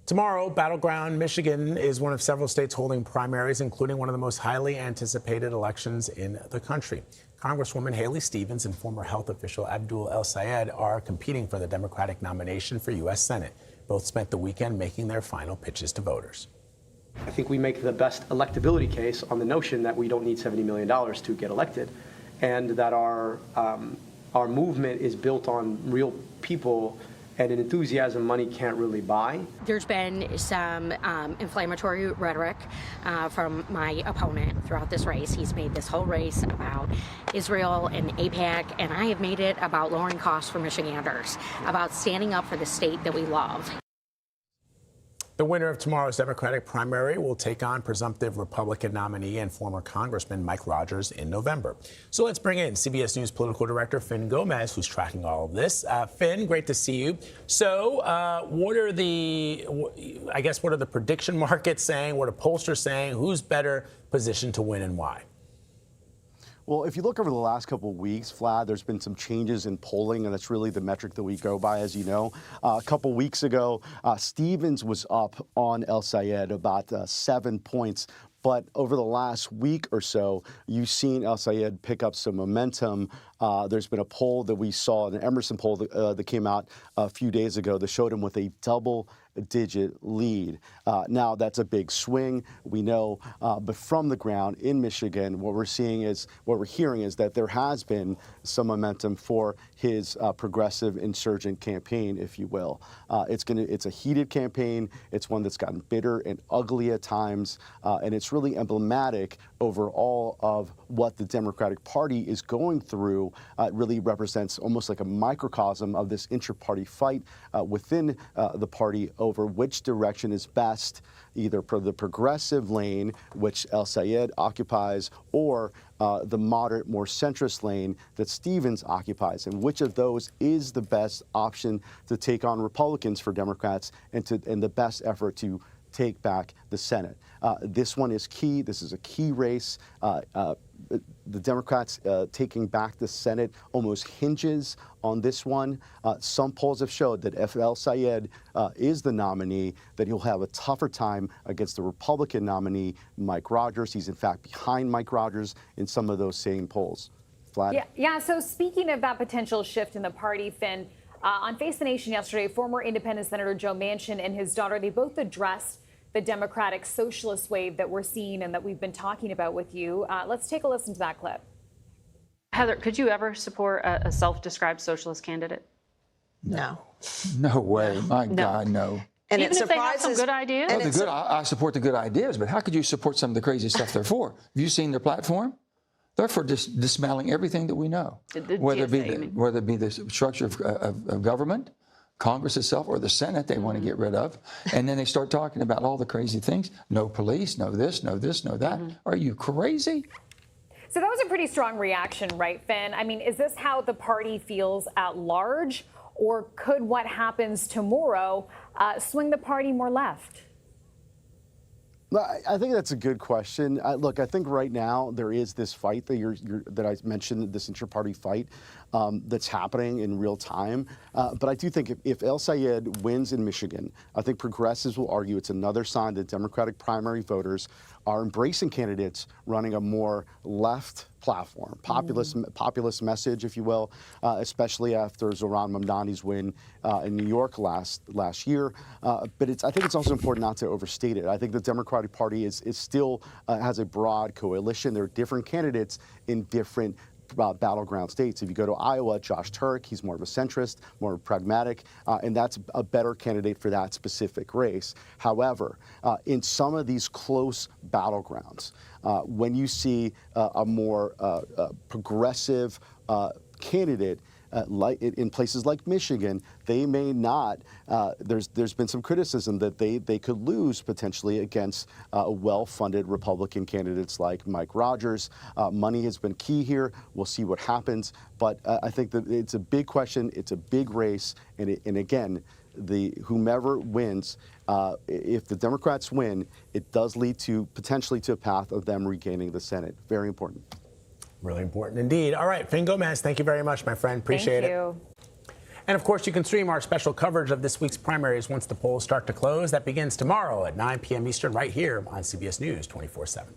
Tomorrow, battleground Michigan is one of several states holding primaries, including one of the most highly anticipated elections in the country. Congresswoman Haley Stevens and former health official Abdul El-Sayed are competing for the Democratic nomination for U.S. Senate. Both spent the weekend making their final pitches to voters. I think we make the best electability case on the notion that we don't need $70 million to get elected, and that our movement is built on real people and an enthusiasm money can't really buy. There's been some inflammatory rhetoric from my opponent throughout this race. He's made this whole race about Israel and AIPAC, and I have made it about lowering costs for Michiganders, about standing up for the state that we love. The winner of tomorrow's Democratic primary will take on presumptive Republican nominee and former Congressman Mike Rogers in November. So let's bring in CBS News political director Fin Gomez, who's tracking all of this. Fin, great to see you. So what are the prediction markets saying? What are pollsters saying? Who's better positioned to win and why? Well, if you look over the last couple of weeks, Vlad, there's been some changes in polling, and that's really the metric that we go by, as you know. A couple weeks ago, Stevens was up on El-Sayed about 7 points. But over the last week or so, you've seen El-Sayed pick up some momentum. There's been a poll that we saw, an Emerson poll that came out a few days ago that showed him with a double-digit lead. Now, that's a big swing, we know, but from the ground in Michigan, what we're hearing is that there has been some momentum for his progressive insurgent campaign, if you will. It's a heated campaign. It's one that's gotten bitter and ugly at times, and it's really emblematic overall of what the Democratic Party is going through. It really represents almost like a microcosm of this inter-party fight within the party over which direction is best, either for the progressive lane, which El-Sayed occupies, or the moderate, more centrist lane that Stevens occupies, and which of those is the best option to take on Republicans for Democrats and the best effort to take back the Senate. This one is key. This is a key race. The Democrats taking back the Senate almost hinges on this one. Some polls have showed that if El-Sayed is the nominee, that he'll have a tougher time against the Republican nominee, Mike Rogers. He's in fact behind Mike Rogers in some of those same polls. Vlad? Yeah. So speaking of that potential shift in the party, Fin, on Face the Nation yesterday, former independent Senator Joe Manchin and his daughter, they both addressed the Democratic socialist wave that we're seeing and that we've been talking about with you. Let's take a listen to that clip. Heather, could you ever support a self-described socialist candidate? No. No way. My God, no. And even if they have some good ideas? Well, I support the good ideas, but how could you support some of the crazy stuff they're for? Have you seen their platform? They're for dismantling everything that we know, whether it be the structure of government, Congress itself, or the Senate they want to get rid of. And then they start talking about all the crazy things. No police, no this, no this, no that. Are you crazy? So that was a pretty strong reaction, right, Fin? I mean, is this how the party feels at large, or could what happens tomorrow swing the party more left? I think that's a good question. Look, I think right now there is this fight that I mentioned, this inter-party fight that's happening in real time. But I do think if El-Sayed wins in Michigan, I think progressives will argue it's another sign that Democratic primary voters are embracing candidates running a more left platform, populist message, if you will, especially after Zohran Mamdani's win in New York last year. But I think it's also important not to overstate it. I think the Democratic Party is still has a broad coalition. There are different candidates in different battleground states. If you go to Iowa, Josh Turek, he's more of a centrist, more pragmatic, and that's a better candidate for that specific race. However, in some of these close battlegrounds, when you see a more progressive candidate, like in places like Michigan, they may not. There's been some criticism that they could lose potentially against well-funded Republican candidates like Mike Rogers. Money has been key here. We'll see what happens, but I think that it's a big question. It's a big race, and again, whomever wins, if the Democrats win, it does lead to potentially to a path of them regaining the Senate. Very important. Really important indeed. All right, Fin Gomez, thank you very much, my friend. Appreciate it. Thank you. And of course, you can stream our special coverage of this week's primaries once the polls start to close. That begins tomorrow at 9 p.m. Eastern right here on CBS News 24/7.